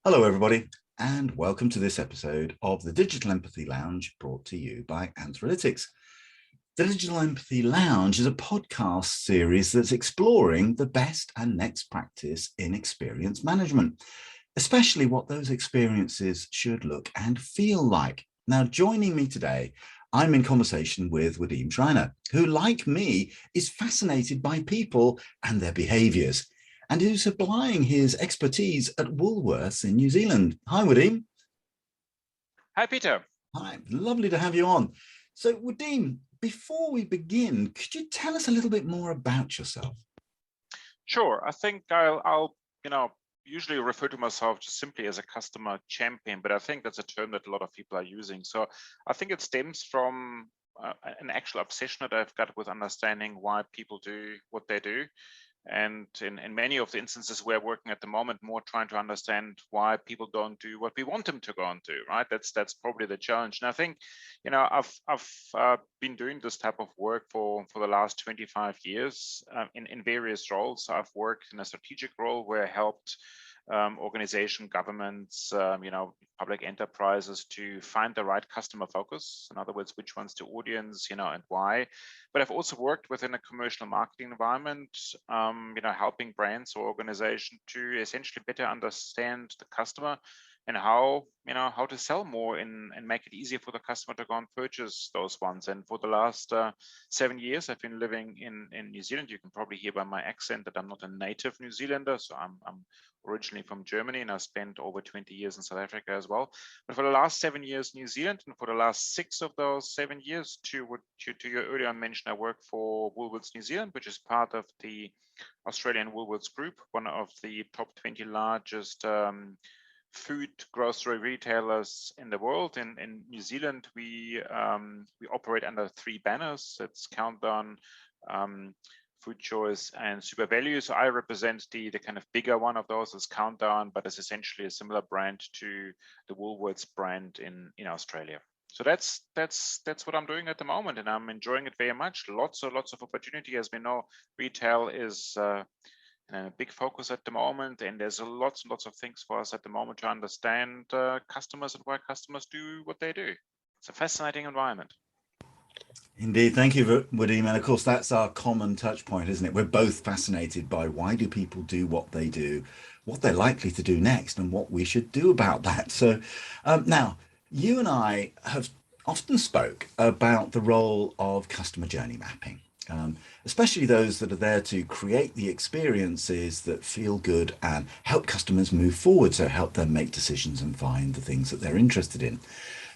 Hello, everybody, and welcome to this episode of the Digital Empathy Lounge brought to you by Anthralytics. The Digital Empathy Lounge is a podcast series that's exploring the best and next practice in experience management, especially what those experiences should look and feel like. Now, joining me today, I'm in conversation with Wadim Schreiner, who, like me, is fascinated by people and their behaviors, and who's applying his expertise at Woolworths in New Zealand. Hi, Wadim. Hi, Peter. Hi, lovely to have you on. So, Wadim, before we begin, could you tell us a little bit more about yourself? Sure. I think I'll usually refer to myself just simply as a customer champion, but I think that's a term that a lot of people are using. So I think it stems from an actual obsession that I've got with understanding why people do what they do. And in many of the instances we're working at the moment, more trying to understand why people don't do what we want them to go and do, right? That's probably the challenge. And I think, I've been doing this type of work for the last 25 years in various roles. So I've worked in a strategic role where I helped organization, governments, public enterprises to find the right customer focus. In other words, which one's the audience, and why. But I've also worked within a commercial marketing environment, helping brands or organization to essentially better understand the customer and how to sell more and make it easier for the customer to go and purchase those ones. And for the last 7 years, I've been living in New Zealand. You can probably hear by my accent that I'm not a native New Zealander, so I'm originally from Germany, and I spent over 20 years in South Africa as well. But for the last 7 years, New Zealand, and for the last 6 of those 7 years, to your earlier mention, I work for Woolworths New Zealand, which is part of the Australian Woolworths Group, one of the top 20 largest food grocery retailers in the world. In New Zealand, we operate under 3 banners. It's Countdown, Food Choice, and Super Value. So I represent the kind of bigger one of those is Countdown, but it's essentially a similar brand to the Woolworths brand in Australia. So that's what I'm doing at the moment, and I'm enjoying it very much. Lots of opportunity. As we know, retail is a big focus at the moment, and there's lots and lots of things for us at the moment to understand customers and why customers do what they do. It's a fascinating environment. Indeed, thank you, Wadim. And of course, that's our common touch point, isn't it? We're both fascinated by why do people do what they do, what they're likely to do next, and what we should do about that. So now, you and I have often spoke about the role of customer journey mapping, especially those that are there to create the experiences that feel good and help customers move forward, so help them make decisions and find the things that they're interested in.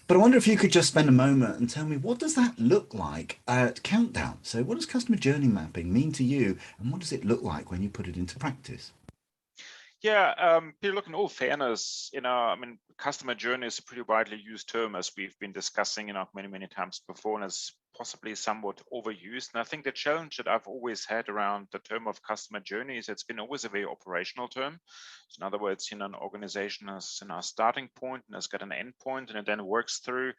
But I wonder if you could just spend a moment and tell me, what does that look like at Countdown? So what does customer journey mapping mean to you, and what does it look like when you put it into practice? Yeah, Peter, look, in all fairness, I mean, customer journey is a pretty widely used term, as we've been discussing, many, many times before, and is possibly somewhat overused. And I think the challenge that I've always had around the term of customer journey is it's been always a very operational term. So in other words, an organization has a starting point and has got an end point, and it then works through,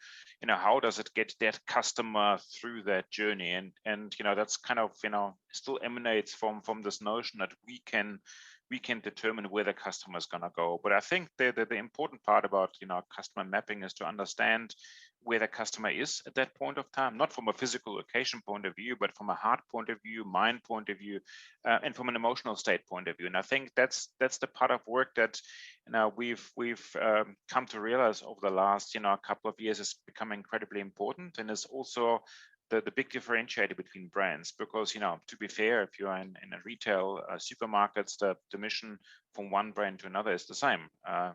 how does it get that customer through that journey? And that's kind of, still emanates from this notion that we can determine where the customer is going to go. But I think the important part about customer mapping is to understand where the customer is at that point of time, not from a physical location point of view, but from a heart point of view, mind point of view, and from an emotional state point of view. And I think that's the part of work that we've come to realize over the last couple of years is becoming incredibly important, and is also the big differentiator between brands. Because to be fair, if you're in a retail supermarkets, the mission from one brand to another is the same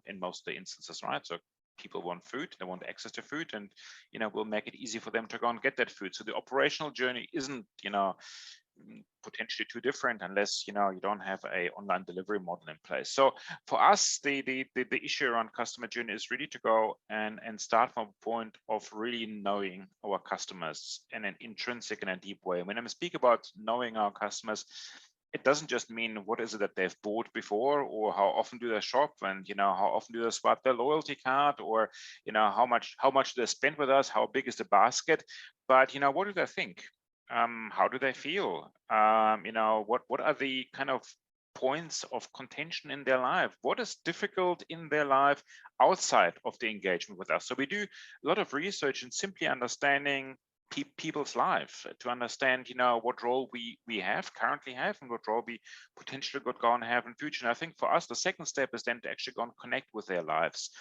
in most of the instances, right? So people want food, they want access to food, and we'll make it easy for them to go and get that food. So the operational journey isn't potentially too different unless you don't have a online delivery model in place. So for us, the issue around customer journey is really to go and start from a point of really knowing our customers in an intrinsic and a deep way. When I speak about knowing our customers, it doesn't just mean what is it that they've bought before, or how often do they shop, and how often do they swipe their loyalty card, or how much do they spend with us, how big is the basket, but what do they think? How do they feel? What are the kind of points of contention in their life. What is difficult in their life outside of the engagement with us? So we do a lot of research in simply understanding people's life, to understand, what role we currently have and what role we potentially could go and have in future. And I think for us, the second step is then to actually go and connect with their lives.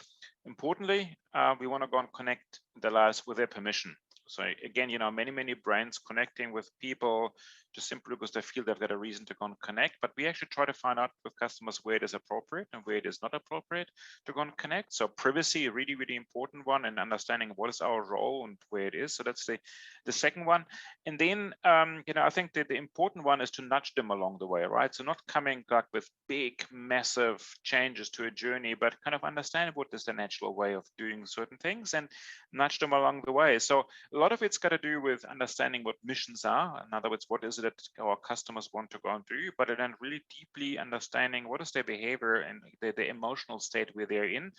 Importantly, we want to go and connect their lives with their permission. So again, many brands connecting with people just simply because they feel they've got a reason to go and connect. But we actually try to find out with customers where it is appropriate and where it is not appropriate to go and connect. So privacy, a really, really important one, and understanding what is our role and where it is. So that's the second one. And then, I think that the important one is to nudge them along the way, right? So not coming like with big, massive changes to a journey, but kind of understand what is the natural way of doing certain things and nudge them along the way. So a lot of it's got to do with understanding what missions are. In other words, what is it that our customers want to go and do, but then really deeply understanding what is their behavior and the emotional state where they're in.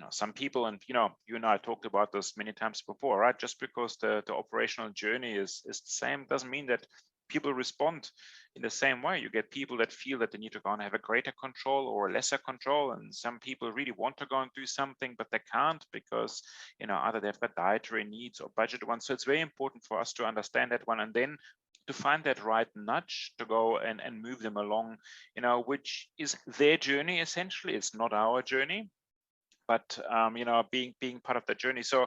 Some people, and you and I talked about this many times before, right? Just because the operational journey is the same doesn't mean that people respond in the same way. You get people that feel that they need to go and have a greater control or lesser control, and some people really want to go and do something, but they can't because either they've got dietary needs or budget ones. So it's very important for us to understand that one, and then to find that right nudge to go and move them along, which is their journey essentially. It's not our journey, but being part of the journey. So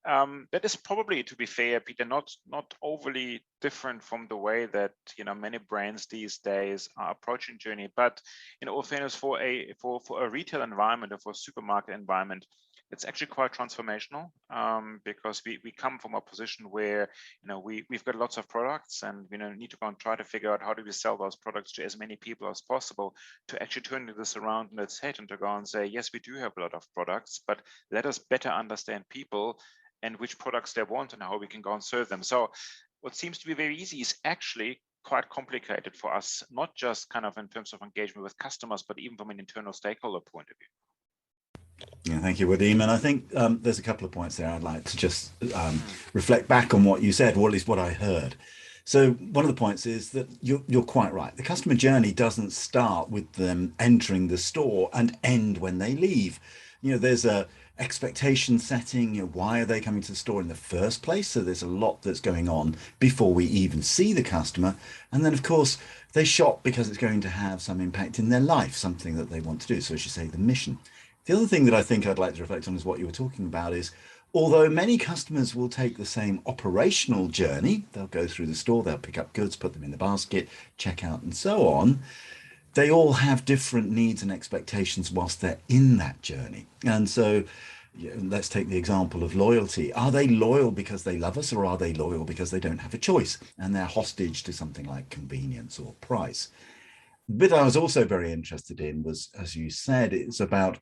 that is probably, to be fair, Peter, not overly different from the way that many brands these days are approaching journey. But in all fairness, for a retail environment or for a supermarket environment, it's actually quite transformational, because we come from a position where we've got lots of products, and we need to go and try to figure out how do we sell those products to as many people as possible, to actually turn this around in its head and to go and say, yes, we do have a lot of products, but let us better understand people and which products they want and how we can go and serve them. So what seems to be very easy is actually quite complicated for us, not just kind of in terms of engagement with customers, but even from an internal stakeholder point of view. Yeah, thank you, Wadim. And I think there's a couple of points there I'd like to just reflect back on what you said, or at least what I heard. So one of the points is that you're quite right. The customer journey doesn't start with them entering the store and end when they leave. There's a expectation setting. Why are they coming to the store in the first place? So there's a lot that's going on before we even see the customer. And then, of course, they shop because it's going to have some impact in their life, something that they want to do. So as you say, the mission. The other thing that I think I'd like to reflect on is what you were talking about is, although many customers will take the same operational journey, they'll go through the store, they'll pick up goods, put them in the basket, check out, and so on. They all have different needs and expectations whilst they're in that journey. And so let's take the example of loyalty. Are they loyal because they love us, or are they loyal because they don't have a choice and they're hostage to something like convenience or price? The bit I was also very interested in was, as you said, it's about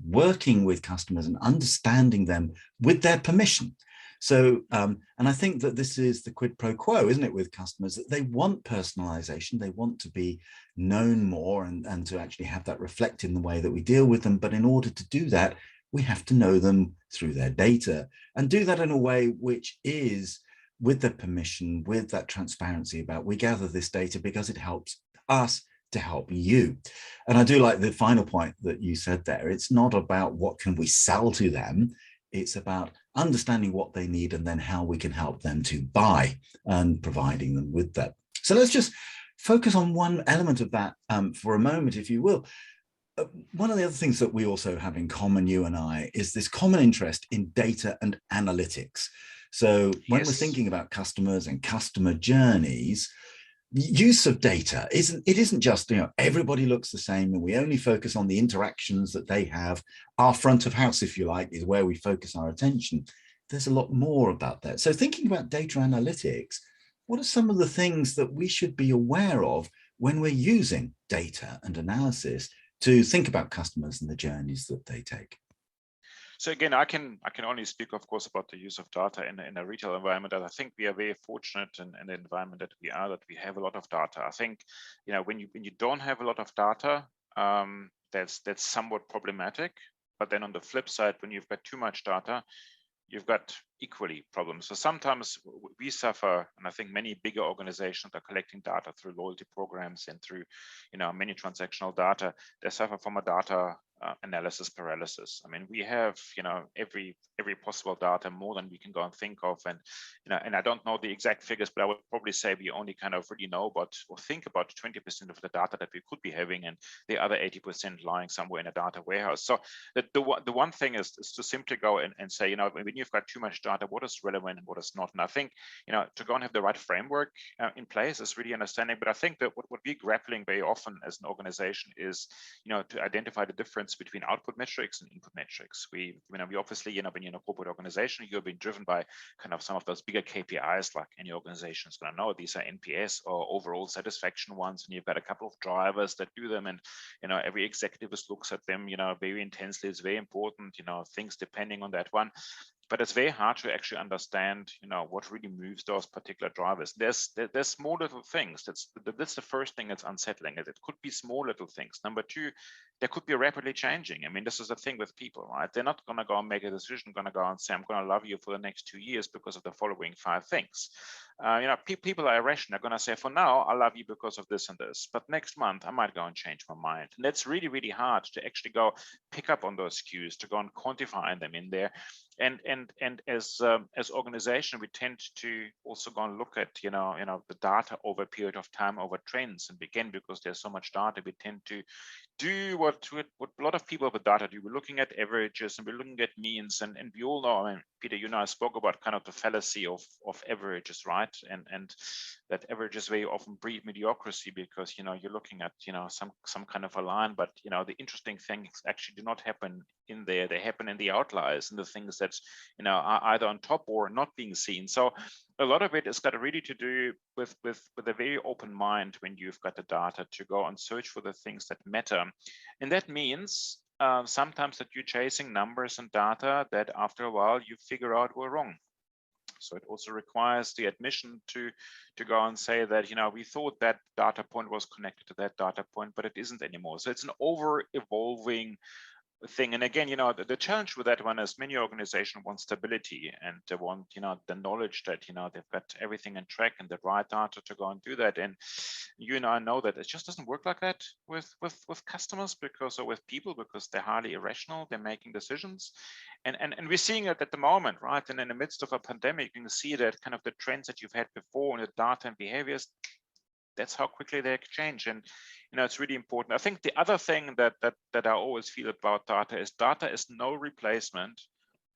working with customers and understanding them with their permission. So, and I think that this is the quid pro quo, isn't it, with customers, that they want personalization, they want to be known more and to actually have that reflect in the way that we deal with them. But in order to do that, we have to know them through their data and do that in a way which is with their permission, with that transparency about we gather this data because it helps us to help you. And I do like the final point that you said there. It's not about what can we sell to them. It's about understanding what they need and then how we can help them to buy and providing them with that. So let's just focus on one element of that for a moment, if you will. One of the other things that we also have in common, you and I, is this common interest in data and analytics. So when we're thinking about customers and customer journeys, use of data isn't just everybody looks the same and we only focus on the interactions that they have. Our front of house, if you like, is where we focus our attention. There's a lot more about that. So thinking about data analytics, what are some of the things that we should be aware of when we're using data and analysis to think about customers and the journeys that they take? So again, I can only speak, of course, about the use of data in a retail environment. And I think we are very fortunate in the environment that we have a lot of data. I think, when you don't have a lot of data, that's somewhat problematic. But then on the flip side, when you've got too much data, you've got equally problems. So sometimes we suffer, and I think many bigger organizations are collecting data through loyalty programs and through, many transactional data. They suffer from a data analysis paralysis. I mean, we have, every possible data, more than we can go and think of, and and I don't know the exact figures, but I would probably say we only kind of really know about or think about 20% of the data that we could be having, and the other 80% lying somewhere in a data warehouse. So the one thing is to simply go and say, when you've got too much data, what is relevant and what is not. And I think, to go and have the right framework in place is really understanding. But I think that what we're grappling very often as an organization is, to identify the difference between output metrics and input metrics. We obviously, when you're in a corporate organization, you're being driven by kind of some of those bigger KPIs, like any organization is going to know. These are NPS or overall satisfaction ones, and you've got a couple of drivers that do them, and every executive looks at them, very intensely. It's very important, things depending on that one. But it's very hard to actually understand, what really moves those particular drivers. There's small little things. That's the first thing that's unsettling. It could be small little things. Number two, they could be rapidly changing. I mean, this is the thing with people, right? They're not going to go and make a decision, going to go and say, I'm going to love you for the next 2 years because of the following 5 things. People are irrational. They're going to say, for now, I love you because of this and this, but next month I might go and change my mind. And that's really, really hard to actually go pick up on those cues, to go and quantify them in there. And as organization, we tend to also go and look at the data over a period of time, over trends. And again, because there's so much data, we tend to do what a lot of people with data do. We're looking at averages and we're looking at means, and we all know. I mean, Peter, you and I spoke about kind of the fallacy of averages, right? And that averages very often breed mediocrity, because you're looking at some kind of a line, but the interesting things actually do not happen in there. They happen in the outliers and the things that are either on top or not being seen. So a lot of it has got really to do with a very open mind when you've got the data, to go and search for the things that matter. And that means sometimes that you're chasing numbers and data that after a while you figure out were wrong. So it also requires the admission to go and say that, we thought that data point was connected to that data point, but it isn't anymore. So it's an over-evolving thing. And again, the challenge with that one is many organizations want stability, and they want, the knowledge that, they've got everything in track and the right data to go and do that. And you and I know that it just doesn't work like that with customers, or with people, because they're highly irrational. They're making decisions. And we're seeing it at the moment, right? And in the midst of a pandemic, you can see that kind of the trends that you've had before in the data and behaviors, that's how quickly they change. And it's really important. I think the other thing that I always feel about data is no replacement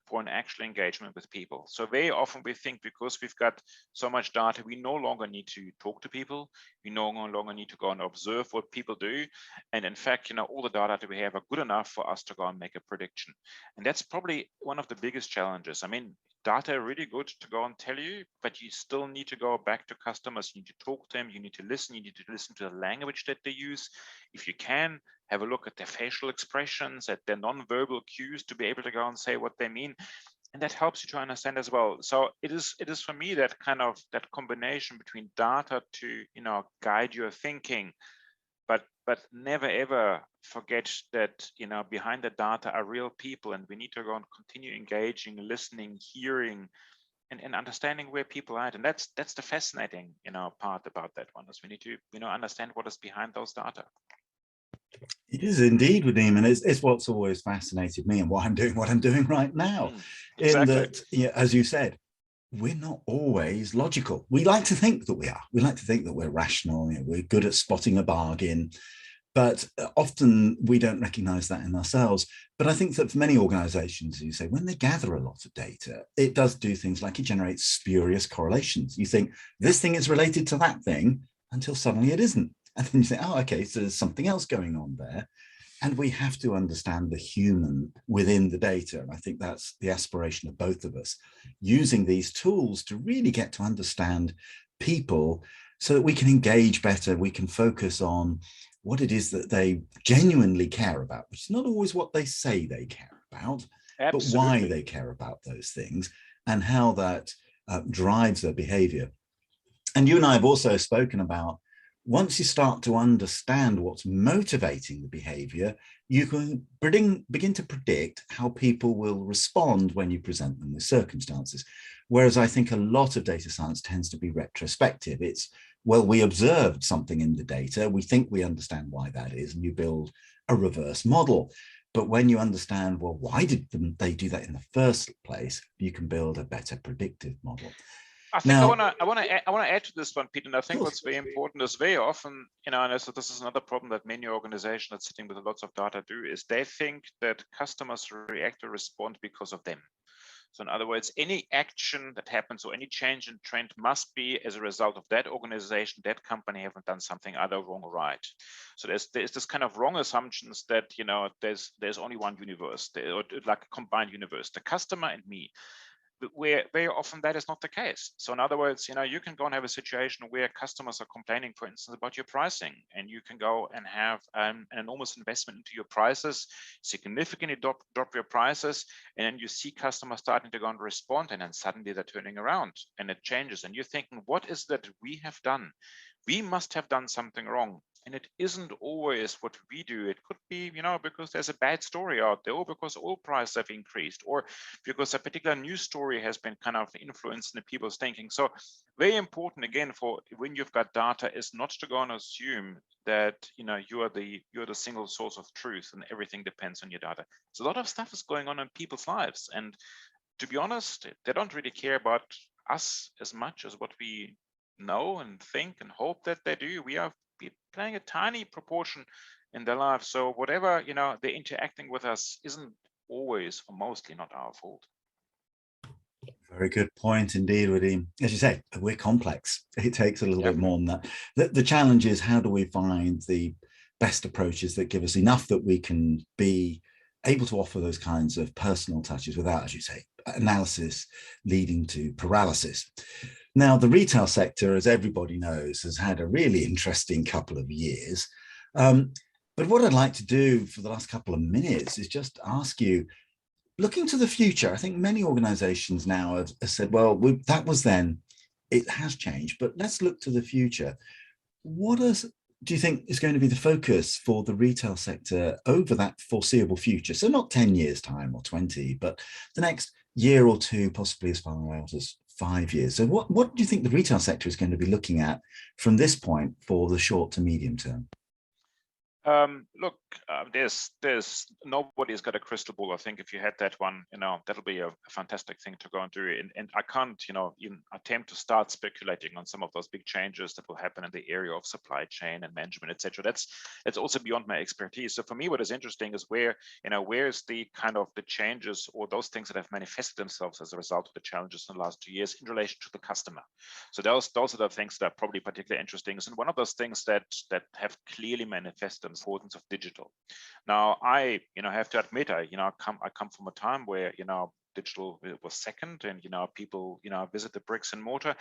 for an actual engagement with people. So very often we think, because we've got so much data, we no longer need to talk to people. We no longer need to go and observe what people do. And in fact, all the data that we have are good enough for us to go and make a prediction. And that's probably one of the biggest challenges. I mean, data are really good to go and tell you, but you still need to go back to customers. You need to talk to them. You need to listen. You need to listen to the language that they use. If you can, have a look at their facial expressions, at their non-verbal cues, to be able to go and say what they mean. And that helps you to understand as well. So it is for me that kind of that combination between data to guide your thinking, but never ever forget that behind the data are real people, and we need to go and continue engaging, listening, hearing, and understanding where people are at. And that's the fascinating part about that one, is we need to understand what is behind those data. It is indeed, Wadim, and it's what's always fascinated me, and why I'm doing what I'm doing right now. Exactly. In that, as you said, we're not always logical. We like to think that we are. We like to think that we're rational. We're good at spotting a bargain, but often we don't recognize that in ourselves. But I think that for many organizations, as you say, when they gather a lot of data, it does do things like it generates spurious correlations. You think this thing is related to that thing until suddenly it isn't. And then you say, oh, okay, so there's something else going on there. And we have to understand the human within the data. And I think that's the aspiration of both of us, using these tools to really get to understand people so that we can engage better. We can focus on what it is that they genuinely care about, which is not always what they say they care about, but why they care about those things and how that drives their behavior. And you and I have also spoken about Once you start to understand what's motivating the behavior, you can begin to predict how people will respond when you present them with circumstances. Whereas I think a lot of data science tends to be retrospective. It's, well, we observed something in the data, we think we understand why that is, and you build a reverse model. But when you understand, well, why did they do that in the first place, you can build a better predictive model. I think Now, I want to add to this one, Pete, and I think cool. what's very important is very often, and so this is another problem that many organizations that sitting with lots of data do, is they think that customers react or respond because of them. So in other words, any action that happens or any change in trend must be as a result of that organization, that company having done something either wrong or right. So there's this kind of wrong assumptions that there's only one universe, or like a combined universe, the customer and me. Where very often that is not the case. So in other words, you can go and have a situation where customers are complaining, for instance, about your pricing, and you can go and have an enormous investment into your prices, significantly drop your prices, and then you see customers starting to go and respond, and then suddenly they're turning around and it changes. And you're thinking, what is that we have done? We must have done something wrong. And it isn't always what we do. It could be, because there's a bad story out there, or because oil prices have increased, or because a particular news story has been kind of influencing the people's thinking. So very important, again, for when you've got data, is not to go and assume that you're the single source of truth and everything depends on your data. So a lot of stuff is going on in people's lives, and to be honest, they don't really care about us as much as what we know and think and hope that they do. We are playing a tiny proportion in their lives. So whatever, they're interacting with us isn't always or mostly not our fault. Very good point indeed, Wadim. As you say, we're complex. It takes a little bit more than that. The challenge is, how do we find the best approaches that give us enough that we can be able to offer those kinds of personal touches without, as you say, analysis leading to paralysis. Now, the retail sector, as everybody knows, has had a really interesting couple of years. But what I'd like to do for the last couple of minutes is just ask you, looking to the future, I think many organizations now have said, well, that was then, it has changed, but let's look to the future. What do you think is going to be the focus for the retail sector over that foreseeable future? So not 10 years time or 20, but the next year or two, possibly as far out as 5 years. So what do you think the retail sector is going to be looking at from this point for the short to medium term? Look, there's nobody's got a crystal ball. I think if you had that one, that'll be a fantastic thing to go and do. And I can't, even attempt to start speculating on some of those big changes that will happen in the area of supply chain and management, etc. That's also beyond my expertise. So for me, what is interesting is where is the kind of the changes or those things that have manifested themselves as a result of the challenges in the last 2 years in relation to the customer. So those are the things that are probably particularly interesting. And one of those things that have clearly manifested importance of digital. Now, I have to admit, I come from a time where digital was second, and people visit the bricks and mortar.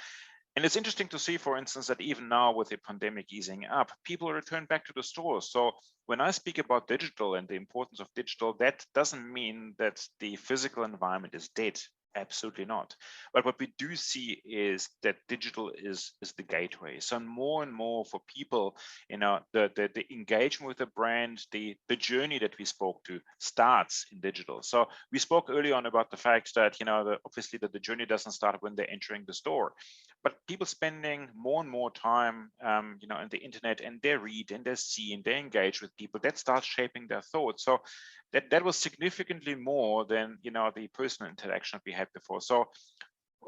And it's interesting to see, for instance, that even now with the pandemic easing up, people return back to the stores. So when I speak about digital and the importance of digital, that doesn't mean that the physical environment is dead. Absolutely not. But what we do see is that digital is the gateway. So more and more for people, the engagement with the brand, the journey that we spoke to starts in digital. So we spoke early on about the fact that obviously that the journey doesn't start when they're entering the store, but people spending more and more time, in the internet, and they read and they see and they engage with people, that starts shaping their thoughts. So that was significantly more than the personal interaction we had before. So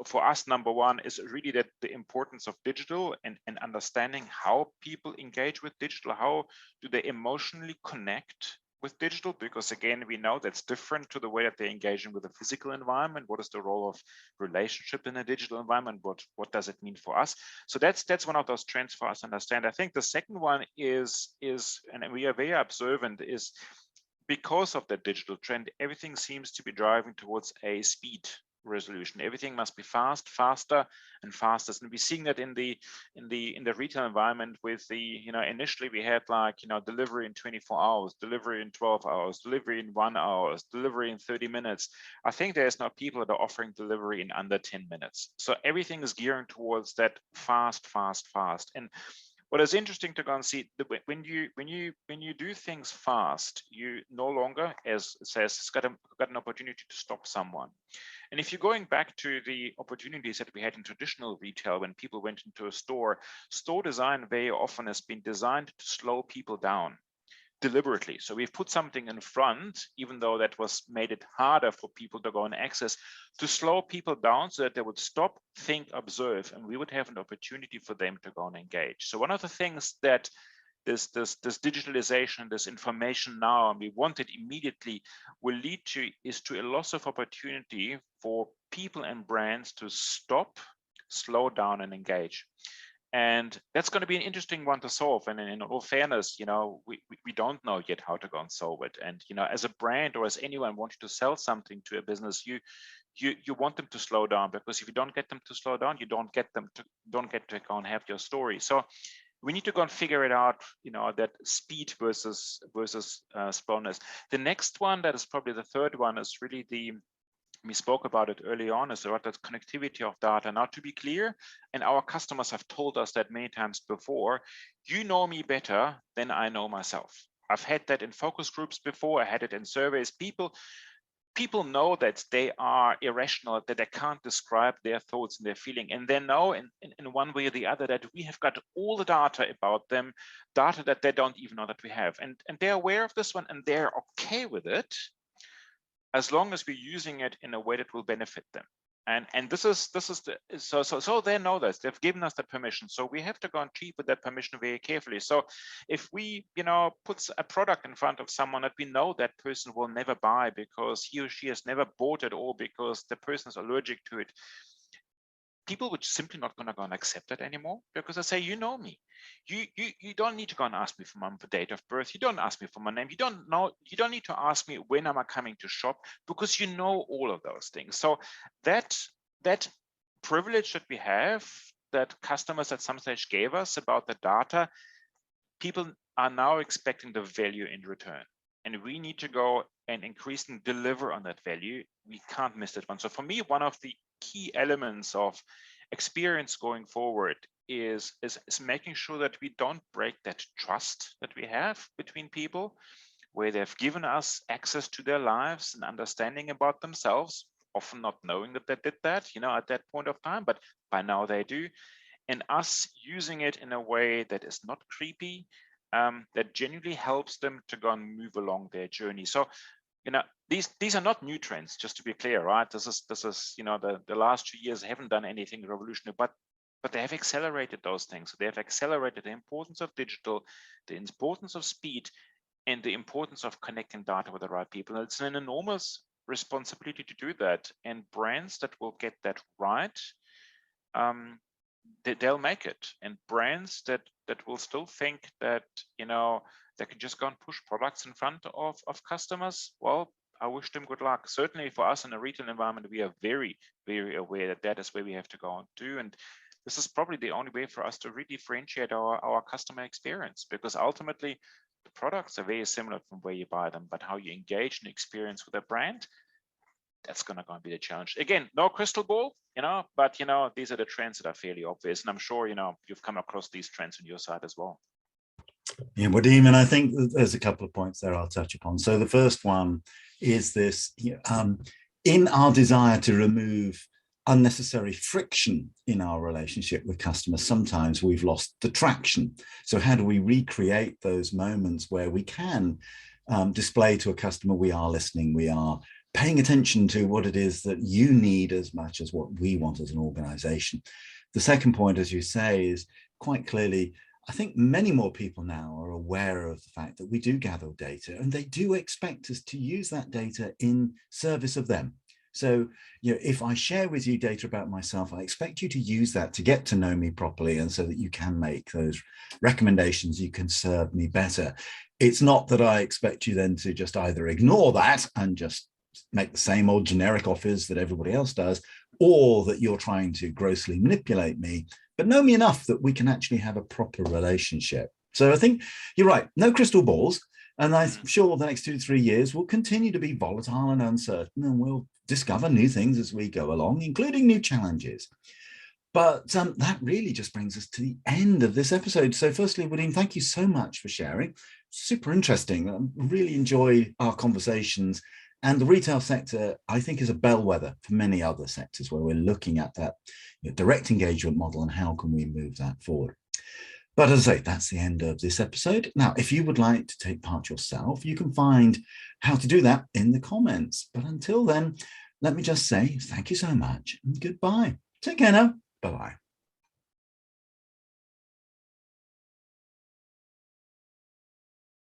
for us, number one is really that the importance of digital and understanding how people engage with digital. How do they emotionally connect with digital? Because again, we know that's different to the way that they're engaging with the physical environment. What is the role of relationship in a digital environment? What does it mean for us? So that's one of those trends for us to understand. I think the second one is, and we are very observant, is because of the digital trend, everything seems to be driving towards a speed resolution. Everything must be faster and faster. And we're seeing that in the retail environment with the, initially we had delivery in 24 hours, delivery in 12 hours, delivery in 1 hour, delivery in 30 minutes. I think there's now people that are offering delivery in under 10 minutes. So everything is gearing towards that fast. And What is interesting to go and see that when you do things fast, you no longer, as it says, got an opportunity to stop someone. And if you're going back to the opportunities that we had in traditional retail, when people went into a store design very often has been designed to slow people down deliberately. So we've put something in front, even though that was made it harder for people to go and access, to slow people down so that they would stop, think, observe, and we would have an opportunity for them to go and engage. So one of the things that this digitalization, this information now, and we want it immediately, will lead to is to a loss of opportunity for people and brands to stop, slow down, and engage. And that's going to be an interesting one to solve. And in all fairness, we don't know yet how to go and solve it. And as a brand or as anyone wanting to sell something to a business, you want them to slow down, because if you don't get them to slow down, you don't get to go and have your story. So we need to go and figure it out, that speed versus slowness. The next one, that is probably the third one, is really we spoke about it early on, is about that connectivity of data. Now, to be clear, and our customers have told us that many times before, you know me better than I know myself. I've had that in focus groups before. I had it in surveys. People know that they are irrational, that they can't describe their thoughts and their feeling, and they know in one way or the other that we have got all the data about them, data that they don't even know that we have, and they're aware of this one, and they're okay with it, as long as we're using it in a way that will benefit them. And this is so they know this. They've given us that permission. So we have to go and treat with that permission very carefully. So if we, put a product in front of someone that we know that person will never buy because he or she has never bought it, or because the person is allergic to it, people would simply not going to go and accept it anymore, because I say, you know me. You don't need to go and ask me for my date of birth. You don't ask me for my name. You don't need to ask me when am I coming to shop, because you know all of those things. So that privilege that we have, that customers at some stage gave us about the data, people are now expecting the value in return. And we need to go and increase and deliver on that value. We can't miss that one. So for me, one of the key elements of experience going forward is making sure that we don't break that trust that we have between people, where they've given us access to their lives and understanding about themselves, often not knowing that they did that, at that point of time, but by now they do. And us using it in a way that is not creepy, that genuinely helps them to go and move along their journey. So, these are not new trends, just to be clear, right? This is the last 2 years haven't done anything revolutionary, but they have accelerated those things. They have accelerated the importance of digital, the importance of speed, and the importance of connecting data with the right people. And it's an enormous responsibility to do that. And brands that will get that right, they'll make it. And brands that will still think that they can just go and push products in front of customers, well, I wish them good luck. Certainly for us in a retail environment, we are very, very aware that is where we have to go and do. And this is probably the only way for us to really differentiate our customer experience, because ultimately the products are very similar from where you buy them, but how you engage and experience with a brand, that's going to be the challenge. Again, no crystal ball, but these are the trends that are fairly obvious, and I'm sure you've come across these trends on your side as well. Yeah, Wadim, and I think there's a couple of points there I'll touch upon. So the first one is this: in our desire to remove unnecessary friction in our relationship with customers, sometimes we've lost the traction. So how do we recreate those moments where we can display to a customer we are listening, we are paying attention to what it is that you need as much as what we want as an organization? The second point, as you say, is quite clearly, I think many more people now are aware of the fact that we do gather data, and they do expect us to use that data in service of them. So, if I share with you data about myself, I expect you to use that to get to know me properly, and so that you can make those recommendations, you can serve me better. It's not that I expect you then to just either ignore that and just make the same old generic offers that everybody else does, or that you're trying to grossly manipulate me, but know me enough that we can actually have a proper relationship. So I think you're right, no crystal balls. And I'm sure the next 2 to 3 years will continue to be volatile and uncertain, and we'll discover new things as we go along, including new challenges. But that really just brings us to the end of this episode. So firstly, Wadim, thank you so much for sharing. Super interesting. I really enjoy our conversations. And the retail sector, I think, is a bellwether for many other sectors where we're looking at that direct engagement model and how can we move that forward. But as I say, that's the end of this episode. Now, if you would like to take part yourself, you can find how to do that in the comments. But until then, let me just say thank you so much and goodbye. Take care now. Bye-bye.